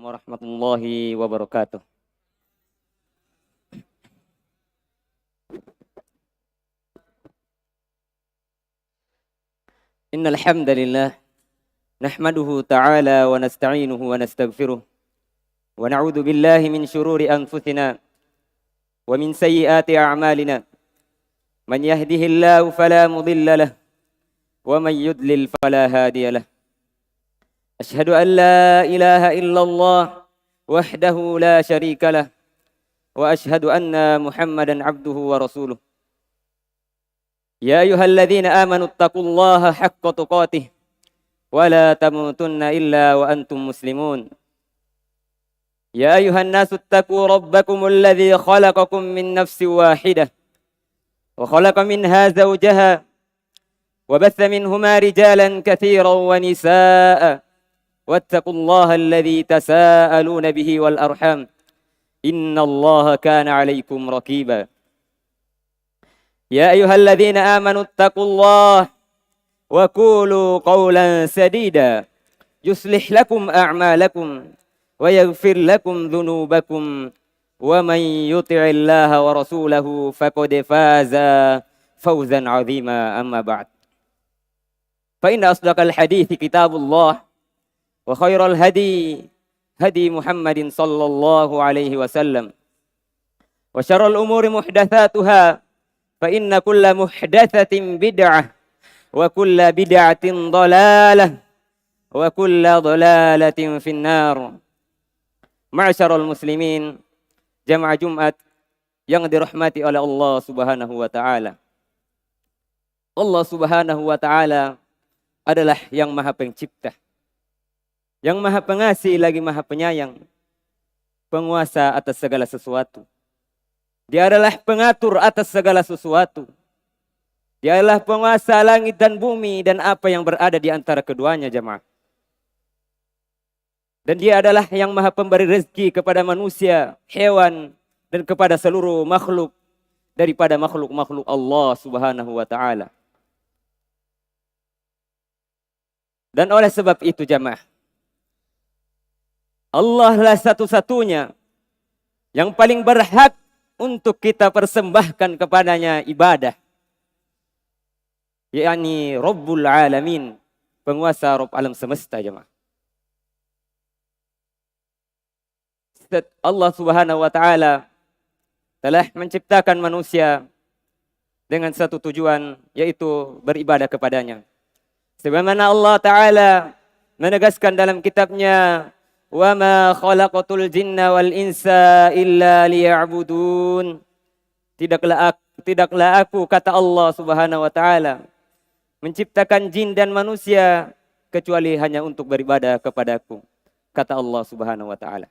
warahmatullahi wabarakatuh. Innal hamdalillah nahmaduhu ta'ala wa nasta'inuhu wa nastaghfiruh wa na'udzu billahi min shururi anfusina wa min sayyiati a'malina. Man yahdihillahu fala mudilla lahu wa man yudlil fala hadiya lahu. Ashhadu an la ilaha illallah wahdahu la syarika lah wa ashhadu anna Muhammadan abduhu wa rasuluh. Ya ayyuhalladzina amanu taqullaha haqqa tuqatih wa la tamutunna illa wa antum muslimun. Ya ayyuhan nasu taqu rabbakumul ladzi khalaqakum min nafsin wahidah wa khalaqa minha zawjaha wa batha minhuma rijalan katsiran wa nisaa'a. Wattaqullaha alladzi tasaaluna bihi wal arham. Innallaha kana 'alaikum raqiba. Ya ayyuhalladzina amanu taqullaha wa qulu qawlan sadida yuslih lakum a'malakum wa yaghfir lakum dhunubakum wa man yuti'illaha wa rasulahu faqad faza fawzan 'azima. Amma ba'd. Fa inna asdaqal hadithi kitabullah wa khairal hadi hadi Muhammadin sallallahu alaihi wasallam wa syarrul umuri muhdatsatuha fa inna kulla muhdatsatin bid'ah wa kulla bid'atin dhalalah wa kulla dhalalatin finnar. Ma'asyiral muslimin, jamaah Jumat yang dirahmati oleh Allah Subhanahu wa taala. Allah Subhanahu wa taala adalah yang Maha Pencipta, yang Maha Pengasih lagi Maha Penyayang, penguasa atas segala sesuatu. Dia adalah pengatur atas segala sesuatu. Dia adalah penguasa langit dan bumi dan apa yang berada di antara keduanya, jemaah. Dan dia adalah yang Maha Pemberi rezeki kepada manusia, hewan, dan kepada seluruh makhluk daripada makhluk-makhluk Allah Subhanahu wa taala. Dan oleh sebab itu, jemaah, Allah lah satu-satunya yang paling berhak untuk kita persembahkan kepadanya ibadah. Yakni Rabbul Alamin, penguasa Rabb alam semesta, jemaah. Allah Subhanahu wa taala telah menciptakan manusia dengan satu tujuan, yaitu beribadah kepadanya. Sebagaimana Allah taala menegaskan dalam kitabnya, wa ma khalaqatul jinna wal insa illa liya'budun. Tidaklah aku, kata Allah Subhanahu wa taala, menciptakan jin dan manusia kecuali hanya untuk beribadah kepadaku, kata Allah Subhanahu wa taala.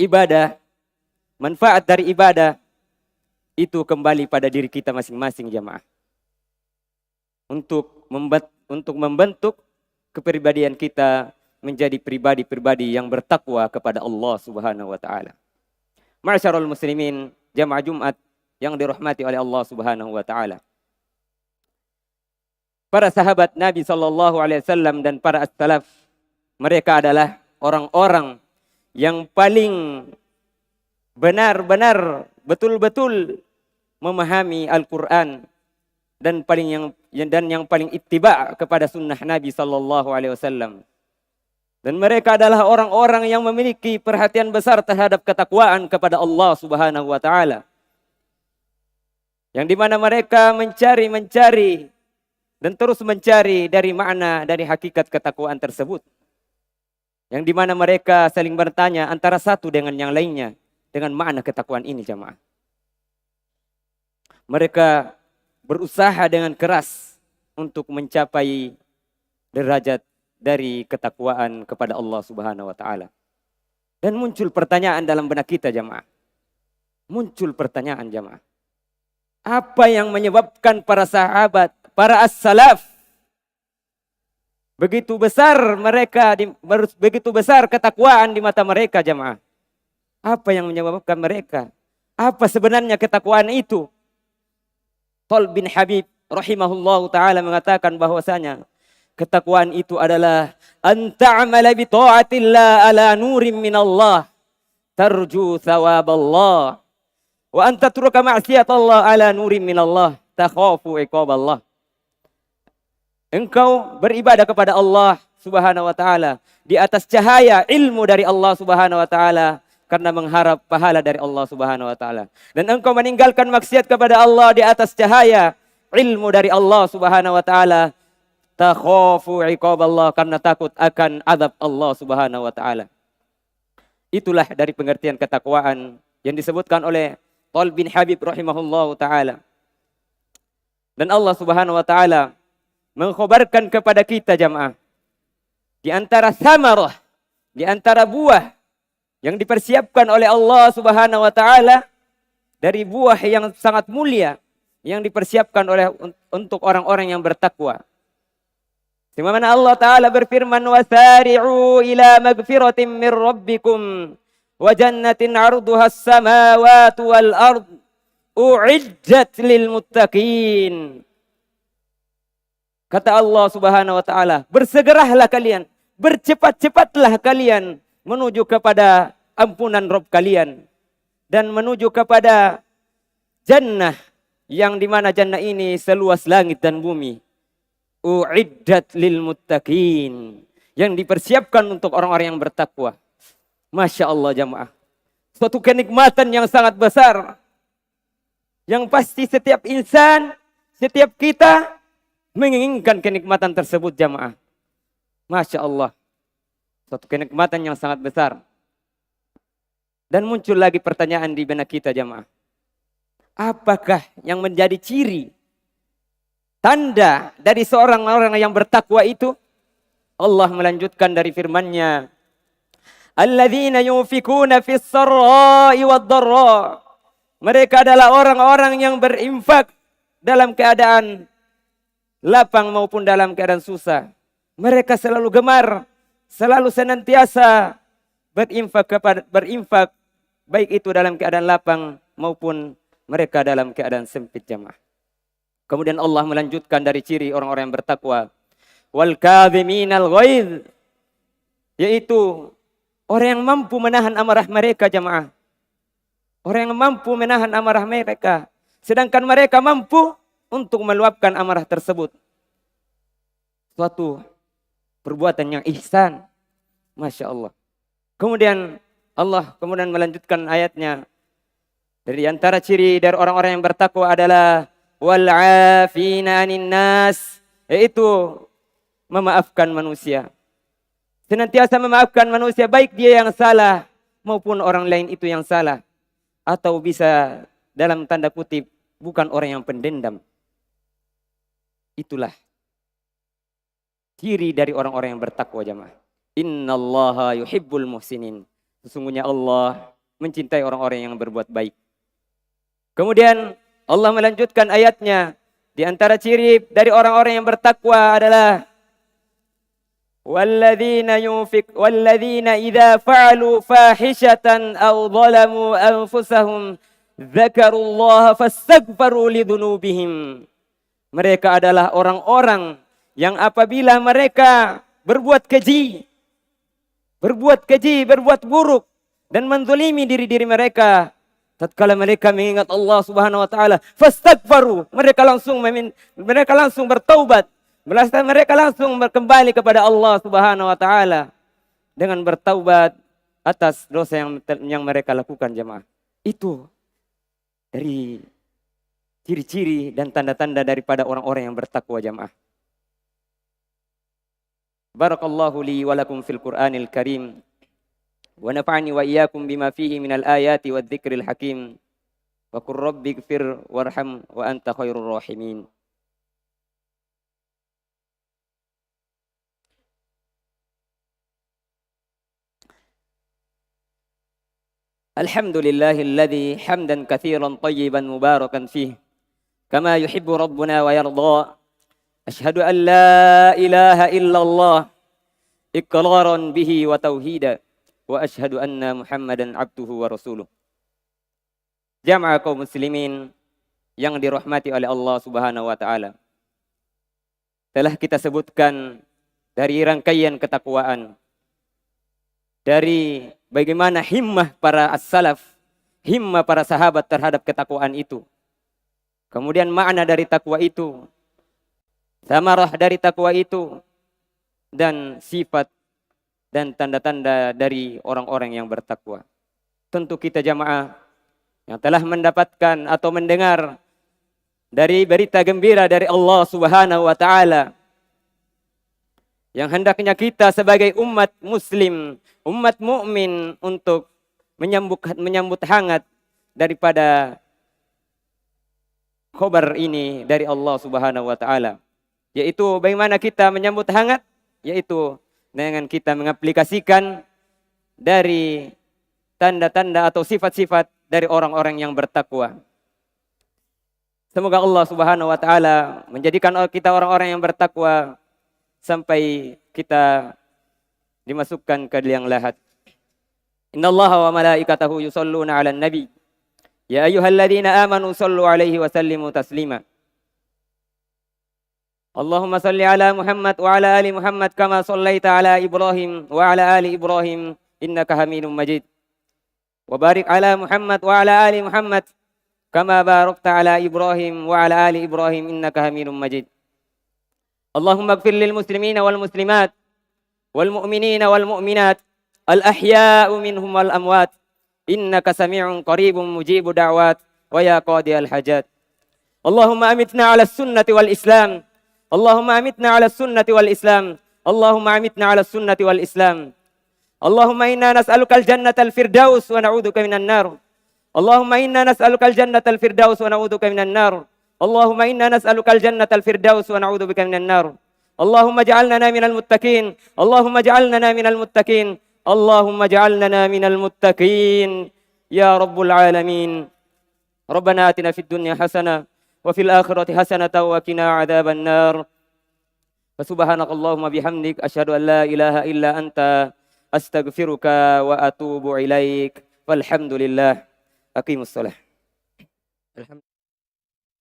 Ibadah, manfaat dari ibadah itu kembali pada diri kita masing-masing, jamaah. Untuk membentuk kepribadian kita menjadi pribadi-pribadi yang bertakwa kepada Allah Subhanahu wa taala. Ma'asyiral muslimin, jamaah Jumat yang dirahmati oleh Allah Subhanahu wa taala. Para sahabat Nabi sallallahu alaihi wasallam dan para as-salaf, mereka adalah orang-orang yang paling benar-benar betul-betul memahami Al-Qur'an dan yang paling ittiba kepada sunnah Nabi sallallahu alaihi wasallam. Dan mereka adalah orang-orang yang memiliki perhatian besar terhadap ketakwaan kepada Allah Subhanahu wa taala. Yang dimana mereka mencari dan terus mencari dari makna, dari hakikat ketakwaan tersebut. Yang dimana mereka saling bertanya antara satu dengan yang lainnya dengan makna ketakwaan ini, jamaah. Mereka berusaha dengan keras untuk mencapai derajat dari ketakwaan kepada Allah Subhanahu wa taala. Dan muncul pertanyaan dalam benak kita, jamaah. Muncul pertanyaan, jamaah. Apa yang menyebabkan para sahabat, para as-salaf begitu besar begitu besar ketakwaan di mata mereka, jamaah? Apa yang menyebabkan mereka? Apa sebenarnya ketakwaan itu? Talib bin Habib rahimahullahu taala mengatakan bahwasanya Ketakwaan itu adalah an ta'mala bi ta'atillah ala nurin minallah tarju thawaballah wa an tatruka ma'siyatallah ala nurin minallah takhafu iqaballah. Engkau beribadah kepada Allah Subhanahu wa taala di atas cahaya ilmu dari Allah Subhanahu wa taala karena mengharap pahala dari Allah Subhanahu wa taala. Dan engkau meninggalkan maksiat kepada Allah di atas cahaya ilmu dari Allah Subhanahu wa taala takhafu iqaballah karena takut akan azab Allah Subhanahu wa taala. Itulah dari pengertian ketakwaan yang disebutkan oleh Talib bin Habib rahimahullahu taala. Dan Allah Subhanahu wa taala mengkhabarkan kepada kita jamaah, di antara samarah, di antara buah yang dipersiapkan oleh Allah Subhanahu wa taala, dari buah yang sangat mulia yang dipersiapkan oleh untuk orang-orang yang bertakwa. Sebagaimana Allah taala berfirman, "Wasari'u ila magfiratin min rabbikum wa jannatin 'arduha as-samawati wal ard u'iddat lil muttaqin." Kata Allah Subhanahu wa taala, bersegeralah kalian, bercepat-cepatlah kalian menuju kepada ampunan Rabb kalian dan menuju kepada jannah yang dimana jannah ini seluas langit dan bumi. U'iddat lil muttaqin, yang dipersiapkan untuk orang-orang yang bertakwa. Masya Allah jamaah, suatu kenikmatan yang sangat besar yang pasti setiap insan, setiap kita menginginkan kenikmatan tersebut jamaah. Masya Allah, suatu kenikmatan yang sangat besar. Dan muncul lagi pertanyaan di benak kita jamaah, apakah yang menjadi ciri tanda dari seorang orang yang bertakwa itu? Allah melanjutkan dari firman-Nya, alladzina yunfikuna fis sarra'i wad dharra. Mereka adalah orang-orang yang berinfak dalam keadaan lapang maupun dalam keadaan susah. Mereka selalu gemar, selalu senantiasa berinfak baik itu dalam keadaan lapang maupun mereka dalam keadaan sempit jamaah. Kemudian Allah melanjutkan dari ciri orang-orang yang bertakwa, wal kadhiminal ghaidh, yaitu orang yang mampu menahan amarah mereka jamaah. Orang yang mampu menahan amarah mereka, sedangkan mereka mampu untuk meluapkan amarah tersebut. Suatu perbuatan yang ihsan. Masya Allah. Kemudian Allah melanjutkan ayatnya, dari antara ciri dari orang-orang yang bertakwa adalah wal 'afina 'anin nas, yaitu memaafkan manusia. Senantiasa memaafkan manusia, baik dia yang salah maupun orang lain itu yang salah, atau bisa dalam tanda kutip bukan orang yang pendendam. Itulah ciri dari orang-orang yang bertakwa jamaah. Innallaha yuhibbul muhsinin. Sesungguhnya Allah mencintai orang-orang yang berbuat baik. Kemudian Allah melanjutkan ayatnya, di antara ciri dari orang-orang yang bertakwa adalah walladzina idza fa'alu fahishatan aw zalamu anfusahum dzakarullaha fastaghfaru lidunubihim. Mereka adalah orang-orang yang apabila mereka berbuat keji, berbuat buruk dan menzalimi diri-diri mereka, tatkala mereka mengingat Allah Subhanahu wa taala, fastaghfaru, mereka langsung bertaubat, mereka langsung kembali kepada Allah Subhanahu wa taala dengan bertaubat atas dosa yang mereka lakukan jemaah. Itu dari ciri-ciri dan tanda-tanda daripada orang-orang yang bertakwa jemaah. Barakallahu li wa lakum fil Qur'anil Karim wa nafa'ani wa iyyakum bima fihi minal ayati wadh-dhikril hakim. Wa qur rabbighfir warham wa anta khairur rahimin. Alhamdulillahilladzi hamdan katsiran tayyiban mubarakan fihi kama yuhibbu rabbuna wa yarda. Asyhadu an la ilaha illallah iqraran bihi wa tauhida wa asyhadu anna Muhammadan abduhu wa rasuluh. Jamaah kaum muslimin yang dirahmati oleh Allah Subhanahu wa taala. telah kita sebutkan dari rangkaian ketakwaan, dari bagaimana himmah para as-salaf, himmah para sahabat terhadap ketakwaan itu. Kemudian makna dari takwa itu, samarah dari takwa itu, dan sifat dan tanda-tanda dari orang-orang yang bertakwa. Tentu kita jamaah yang telah mendapatkan atau mendengar dari berita gembira dari Allah Subhanahu wa taala, yang hendaknya kita sebagai umat muslim, umat mukmin untuk menyambut hangat daripada khabar ini dari Allah Subhanahu wa taala. Yaitu bagaimana kita menyambut hangat, yaitu dengan kita mengaplikasikan dari tanda-tanda atau sifat-sifat dari orang-orang yang bertakwa. Semoga Allah Subhanahu wa taala menjadikan kita orang-orang yang bertakwa sampai kita dimasukkan ke liang lahat. Innallaha wa malaikatahu yusholluna 'alan nabi. Ya ayyuhalladzina amanu shallu 'alaihi wa sallimu taslima. Allahumma salli ala Muhammad wa ala ali Muhammad kama shallaita ala Ibrahim wa ala ali Ibrahim innaka Hamidum Majid. Wa barik ala Muhammad wa ala ali Muhammad kama barakta ala Ibrahim wa ala ali Ibrahim innaka Hamidum Majid. Allahumma ighfir lil muslimina wal muslimat wal mu'minina wal mu'minat al ahya'u minhum wal amwat innaka sami'un qaribun mujibu da'wat wa ya qadiyal hajat. Allahumma amitna ala sunnati wal islam. Allahumma amitna ala sunnati wal islam. Allahumma amitna ala sunnati wal islam. Allahumma inna nas'aluka al jannatal firdaus wa na'udzuka minan nar. Allahumma inna nas'aluka al jannatal firdaus wa na'udzuka minan nar. Allahumma inna nas'aluka al jannatal firdaus wa na'udzubika minan nar. Allahumma ij'alna minal muttaqin. Allahumma ij'alna minal muttaqin. Allahumma ij'alna minal muttaqin ya rabbul alamin. Rabbana atina fid dunya hasanah wa fil akhirati hasanatan wa qina adzaban nar. Wa subhanakallahumma bihamdik asyhadu an la ilaha illa anta astaghfiruka wa atubu ilaik. Walhamdulillah. Aqimussalah.